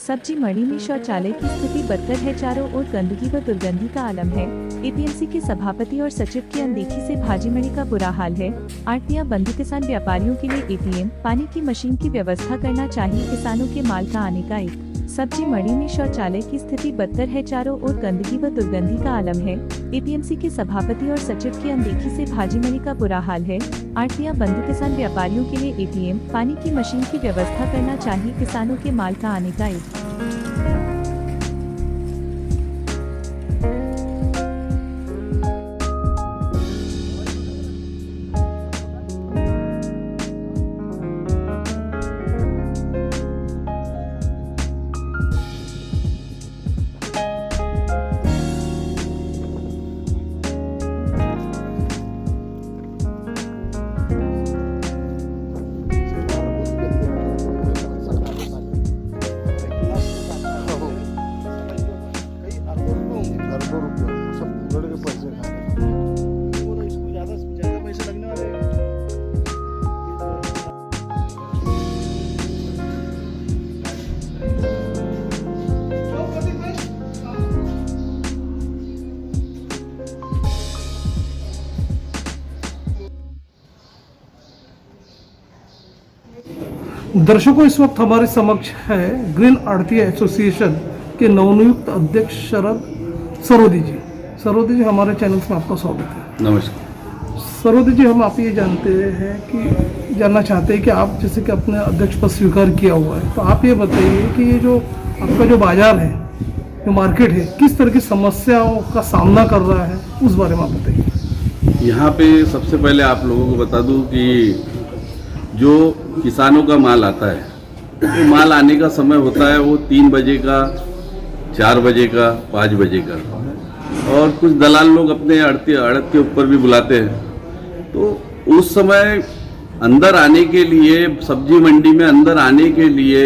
सब्जी मंडी में शौचालय की स्थिति बदतर है। चारों ओर गंदगी व दुर्गंधी का आलम है। एपीएमसी के सभापति और सचिव की अनदेखी से भाजी मंडी का बुरा हाल है। आड़तियां बंद। किसान व्यापारियों के लिए एटीएम, पानी की मशीन की व्यवस्था करना चाहिए। किसानों के माल का आने का एक। सब्जी मंडी में शौचालय की स्थिति बदतर है। चारों ओर गंदगी व दुर्गंधी का आलम है। एपीएमसी के सभापति और सचिव की अनदेखी से भाजी मंडी का बुरा हाल है। आड़तियां बंद। किसान व्यापारियों के लिए एटीएम, पानी की मशीन की व्यवस्था करना चाहिए। किसानों के माल का आने का एक। दर्शकों, इस वक्त हमारे समक्ष है ग्रीन आड़तिया एसोसिएशन के नवनियुक्त अध्यक्ष शरद सरोदी जी। सरोदी जी, हमारे चैनल में आपका स्वागत है। नमस्कार सरोदी जी, हम आप ये जानना चाहते हैं कि आप जैसे कि अपने अध्यक्ष पद स्वीकार किया हुआ है, तो आप ये बताइए कि ये जो आपका जो बाजार है, जो मार्केट है, किस तरह की समस्याओं का सामना कर रहा है, उस बारे में आप बताइए। यहाँ पे सबसे पहले आप लोगों को बता दूं कि जो किसानों का माल आता है, वो माल आने का समय होता है वो 3 बजे का, 4 बजे का, 5 बजे का, और कुछ दलाल लोग अपने आड़त के ऊपर भी बुलाते हैं। तो उस समय अंदर आने के लिए, सब्जी मंडी में अंदर आने के लिए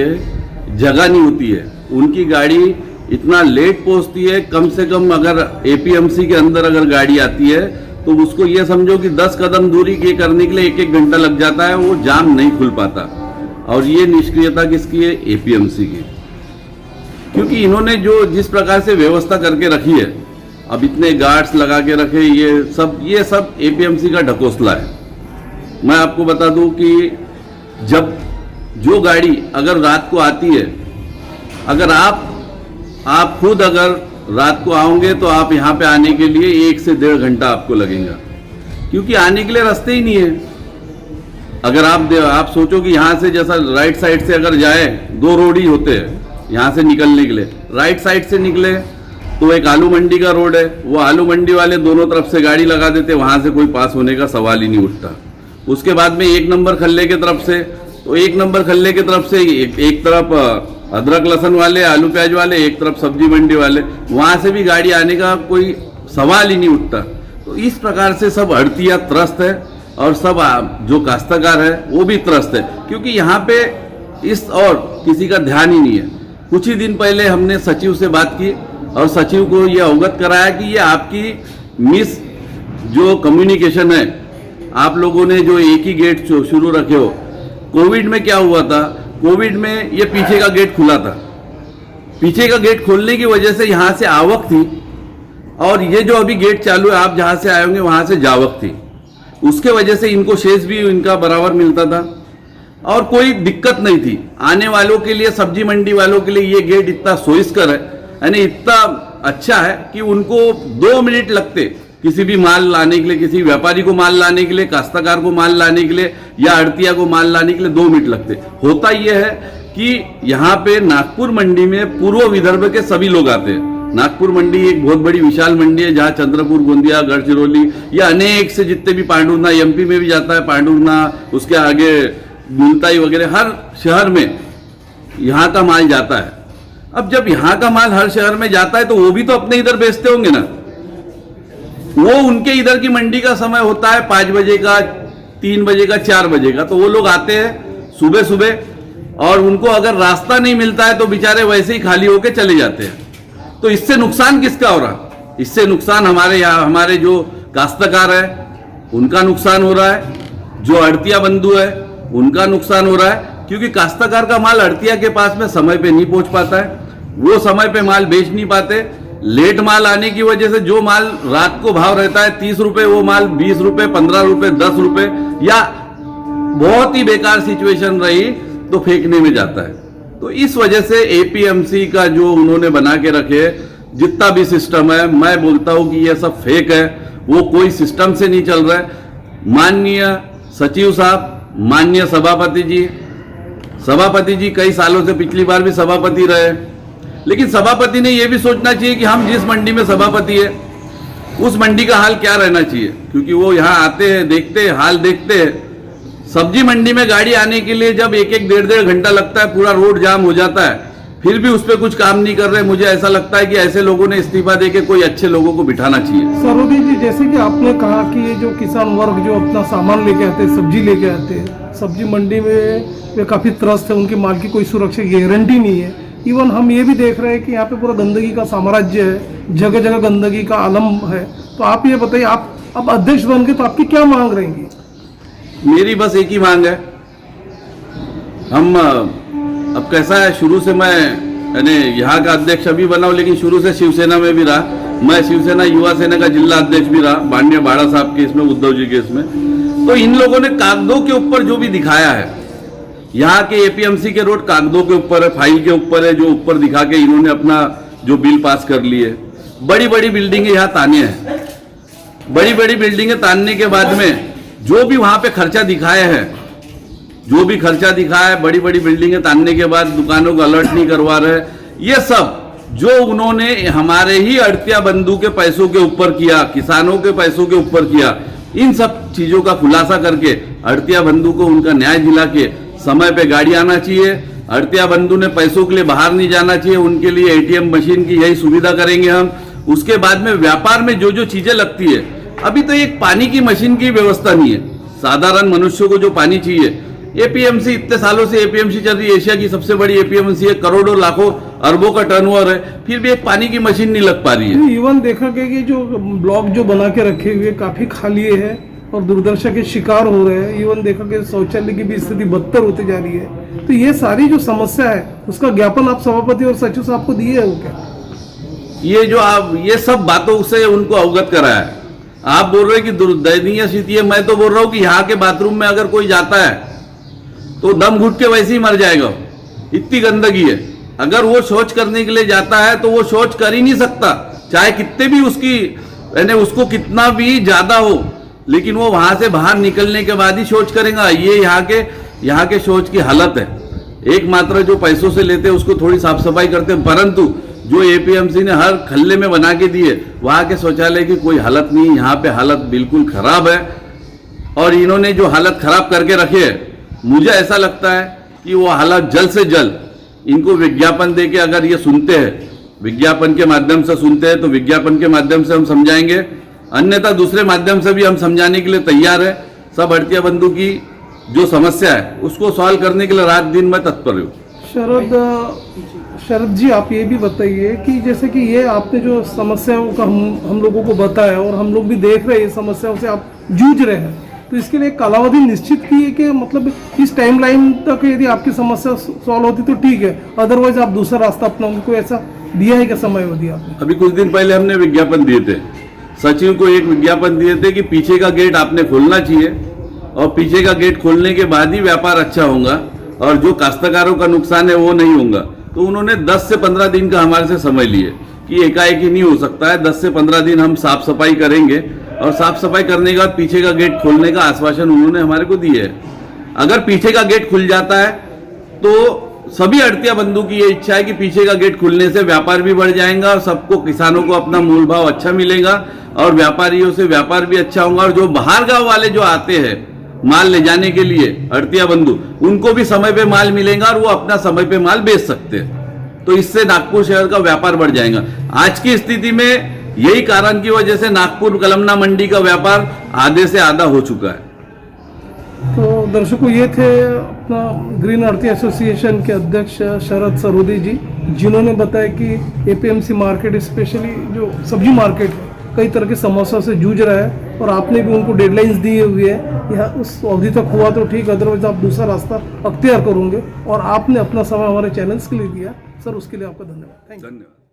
जगह नहीं होती है। उनकी गाड़ी इतना लेट पहुंचती है। कम से कम अगर एपीएमसी के अंदर अगर गाड़ी आती है तो उसको ये समझो कि 10 कदम दूरी के करने के लिए 1-1 घंटा लग जाता है। वो जाम नहीं खुल पाता। और ये निष्क्रियता किसकी है? एपीएमसी की। क्योंकि इन्होंने जो जिस प्रकार से व्यवस्था करके रखी है, अब इतने गार्ड्स लगा के रखे, ये सब एपीएमसी का ढकोसला है। मैं आपको बता दूं कि जब जो गाड़ी अगर रात को आती है, अगर आप खुद अगर रात को आओगे तो आप यहाँ पे आने के लिए 1 से 1.5 घंटा आपको लगेगा, क्योंकि आने के लिए रास्ते ही नहीं है। अगर आप सोचो कि यहाँ से जैसा राइट साइड से अगर जाए, 2 रोड ही होते हैं यहाँ से निकलने के लिए। राइट साइड से निकले तो एक आलू मंडी का रोड है, वो आलू मंडी वाले दोनों तरफ से गाड़ी लगा देते, वहां से कोई पास होने का सवाल ही नहीं उठता। उसके बाद में 1 नंबर खल्ले की तरफ से, तो 1 नंबर खल्ले की तरफ से एक तरफ अदरक लहसुन वाले, आलू प्याज वाले, एक तरफ सब्जी मंडी वाले, वहां से भी गाड़ी आने का कोई सवाल ही नहीं उठता। तो इस प्रकार से सब आड़तिया त्रस्त है और सब जो काश्तकार है वो भी त्रस्त है, क्योंकि यहाँ पे और किसी का ध्यान ही नहीं है। कुछ ही दिन पहले हमने सचिव से बात की और सचिव को ये अवगत कराया कि ये आपकी मिस जो कम्युनिकेशन है, आप लोगों ने जो एक ही गेट शुरू रखे हो। कोविड में क्या हुआ था? कोविड में ये पीछे का गेट खुला था। पीछे का गेट खोलने की वजह से यहाँ से आवक थी, और ये जो अभी गेट चालू है, आप जहाँ से आए होंगे वहाँ से जावक थी। उसके वजह से इनको शेष भी इनका बराबर मिलता था और कोई दिक्कत नहीं थी आने वालों के लिए। सब्जी मंडी वालों के लिए ये गेट इतना सोइस्कर है, यानी इतना अच्छा है कि उनको 2 मिनट लगते किसी भी माल लाने के लिए, किसी व्यापारी को माल लाने के लिए, काश्तकार को माल लाने के लिए या आड़तिया को माल लाने के लिए 2 मिनट लगते। होता यह है कि यहाँ पे नागपुर मंडी में पूर्व विदर्भ के सभी लोग आते हैं। नागपुर मंडी एक बहुत बड़ी विशाल मंडी है, जहाँ चंद्रपुर, गोंदिया, गढ़चिरौली, या अनेक से जितने भी पांडुरना, एमपी में भी जाता है पांडुरना, उसके आगे मुल्ताई वगैरह, हर शहर में यहाँ का माल जाता है। अब जब यहाँ का माल हर शहर में जाता है तो वो भी तो अपने इधर बेचते होंगे ना। वो उनके इधर की मंडी का समय होता है 5 बजे का, 3 बजे का, 4 बजे का, तो वो लोग आते हैं सुबह सुबह, और उनको अगर रास्ता नहीं मिलता है तो बेचारे वैसे ही खाली होके चले जाते हैं। तो इससे नुकसान किसका हो रहा? इससे नुकसान हमारे जो काश्तकार है उनका नुकसान हो रहा है, जो आड़तिया बंधु है उनका नुकसान हो रहा है, क्योंकि काश्तकार का माल अड़तिया के पास में समय पे नहीं पहुंच पाता है, वो समय पे माल बेच नहीं पाते। लेट माल आने की वजह से जो माल रात को भाव रहता है 30 रुपए, वो माल 20 रुपए, 15 रुपए, 10 रुपए, या बहुत ही बेकार सिचुएशन रही तो फेंकने में जाता है। तो इस वजह से एपीएमसी का जो उन्होंने बना के रखे जितना भी सिस्टम है, मैं बोलता हूं कि यह सब फेक है, वो कोई सिस्टम से नहीं चल रहा है। माननीय सचिव साहब, माननीय सभापति जी कई सालों से, पिछली बार भी सभापति रहे, लेकिन सभापति ने यह भी सोचना चाहिए कि हम जिस मंडी में सभापति है उस मंडी का हाल क्या रहना चाहिए, क्योंकि वो यहाँ आते हैं, देखते हैं, हाल देखते हैं। सब्जी मंडी में गाड़ी आने के लिए जब एक 1.5 घंटा लगता है, पूरा रोड जाम हो जाता है, फिर भी उस पर कुछ काम नहीं कर रहे। मुझे ऐसा लगता है कि ऐसे लोगों ने इस्तीफा देके कोई अच्छे लोगों को बिठाना चाहिए। सरोदी जी, जैसे कि आपने कहा कि ये जो किसान वर्ग जो अपना सामान लेके आते हैं, सब्जी लेके आते हैं, सब्जी मंडी में वे काफी त्रस्त है, उनके माल की कोई सुरक्षा गारंटी नहीं है। इवन हम ये भी देख रहे हैं कि यहाँ पे पूरा गंदगी का साम्राज्य है, जगह जगह गंदगी का आलम है। तो आप ये बताइए, आप अब अध्यक्ष बन गए तो आपकी क्या मांग रहेंगी? मेरी बस एक ही मांग है। हम अब कैसा है, शुरू से मैं यानी यहाँ का अध्यक्ष अभी बना हूं, लेकिन शुरू से शिवसेना में भी रहा। मैं शिवसेना युवा सेना का जिला अध्यक्ष भी रहा, माननीय बाड़ा साहब के इसमें, उद्धव जी के इसमें। तो इन लोगों ने कागजों के ऊपर जो भी दिखाया है, यहाँ के एपीएमसी के रोड कागजों के ऊपर है, फाइल के ऊपर है, जो ऊपर दिखा के इन्होंने अपना जो बिल पास कर लिए। बड़ी बड़ी बिल्डिंगें यहाँ ताने हैं, बड़ी बड़ी बिल्डिंगें तानने के बाद में जो भी वहां पे खर्चा दिखाया है, जो भी खर्चा दिखाया है, बड़ी बड़ी बिल्डिंगें तानने के बाद दुकानों को अलर्ट नहीं करवा रहे, ये सब जो उन्होंने हमारे ही अड़तिया बंधु के पैसों के ऊपर किया, किसानों के पैसों के ऊपर किया, इन सब चीजों का खुलासा करके अड़तिया बंधु को उनका न्याय दिला के समय पे गाड़ी आना चाहिए। अड़तिया बंधु ने पैसों के लिए बाहर नहीं जाना चाहिए, उनके लिए एटीएम मशीन की यही सुविधा करेंगे हम। उसके बाद में व्यापार में जो जो चीजें लगती है, अभी तो एक पानी की मशीन की व्यवस्था नहीं है, साधारण मनुष्यों को जो पानी चाहिए। एपीएमसी इतने सालों से एपीएमसी चल रही है, एशिया की सबसे बड़ी एपीएमसी है, करोड़ों लाखों अरबों का टर्नओवर है, फिर भी एक पानी की मशीन नहीं लग पा रही है। इवन देखा गया कि जो ब्लॉक जो बना के रखे हुए काफी खाली है और दुर्दशा के शिकार हो रहे हैं। इवन देखा गया शौचालय की भी स्थिति बदतर होती जा रही है। तो ये सारी जो समस्या है उसका ज्ञापन आप सभापति और सचिव साहब को दिए हो क्या? ये जो आप ये सब बातों से उनको अवगत कराया है। आप बोल रहे हैं कि दयनीय स्थिति है, मैं तो बोल रहा हूँ कि यहाँ के बाथरूम में अगर कोई जाता है तो दम घुट के वैसे ही मर जाएगा, इतनी गंदगी है। अगर वो शौच करने के लिए जाता है तो वो शौच कर ही नहीं सकता, चाहे कितने भी उसकी यानी उसको कितना भी ज्यादा हो, लेकिन वो वहां से बाहर निकलने के बाद ही शौच करेगा। ये यहाँ के शौच की हालत है। एकमात्र जो पैसों से लेते हैं उसको थोड़ी साफ सफाई करते हैं, परंतु जो एपीएमसी ने हर खल्ले में बना के दिए, वहां के शौचालय की कोई हालत नहीं। यहाँ पे हालत बिल्कुल खराब है, और इन्होंने जो हालत खराब करके रखे है, मुझे ऐसा लगता है कि वो हालत जल्द से जल्द इनको विज्ञापन देके, अगर ये सुनते हैं, विज्ञापन के माध्यम से सुनते हैं, तो विज्ञापन के माध्यम से हम समझाएंगे, अन्यथा दूसरे माध्यम से भी हम समझाने के लिए तैयार है। सब अड़तिया बंधु की जो समस्या है उसको सॉल्व करने के लिए रात दिन मैं तत्पर हूँ। शरद जी, आप ये भी बताइए कि जैसे कि ये आपने जो समस्याओं का हम लोगों को बताया और हम लोग भी देख रहे हैं, समस्याओं से आप जूझ रहे हैं, तो इसके लिए कालावधि निश्चित की है कि मतलब इस टाइमलाइन तक यदि आपकी समस्या सॉल्व होती तो ठीक है, अदरवाइज आप दूसरा रास्ता अपनाओगे? कोई ऐसा दिया है क्या समय अवधि आपने? अभी कुछ दिन पहले हमने विज्ञापन दिए थे, सचिव को एक विज्ञापन दिए थे कि पीछे का गेट आपने खोलना चाहिए, और पीछे का गेट खोलने के बाद ही व्यापार अच्छा होगा और जो काश्तकारों का नुकसान है वो नहीं होगा। तो उन्होंने 10 से 15 दिन का हमारे से समय लिए कि एकाएक ही नहीं हो सकता है, 10 से 15 दिन हम साफ सफाई करेंगे, और साफ सफाई करने के बाद पीछे का गेट खोलने का आश्वासन उन्होंने हमारे को दिए है। अगर पीछे का गेट खुल जाता है तो सभी अड़तिया बंधु की ये इच्छा है कि पीछे का गेट खुलने से व्यापार भी बढ़ जाएगा और सबको, किसानों को अपना मूल भाव अच्छा मिलेगा और व्यापारियों से व्यापार भी अच्छा होगा, और जो बाहर गांव वाले जो आते हैं माल ले जाने के लिए अड़तिया बंधु, उनको भी समय पे माल मिलेगा और वो अपना समय पे माल बेच सकते हैं। तो इससे नागपुर शहर का व्यापार बढ़ जाएगा। आज की स्थिति में यही कारण की वजह से नागपुर कलमना मंडी का व्यापार आधे से आधा हो चुका है। तो दर्शकों, ये थे अपना ग्रीन अर्थी एसोसिएशन के अध्यक्ष शरद सरोदी जी, जिन्होंने बताया कि एपीएमसी मार्केट, स्पेशली जो सब्जी मार्केट है, कई तरह की समस्या से जूझ रहा है और आपने भी उनको डेडलाइंस दी हुई है, यह उस अवधि तक हुआ तो ठीक, अदरवाइज आप दूसरा रास्ता अख्तियार करोगे। और आपने अपना समय हमारे चैनल्स के लिए दिया सर, उसके लिए आपका धन्यवाद। Thank you. धन्यवाद।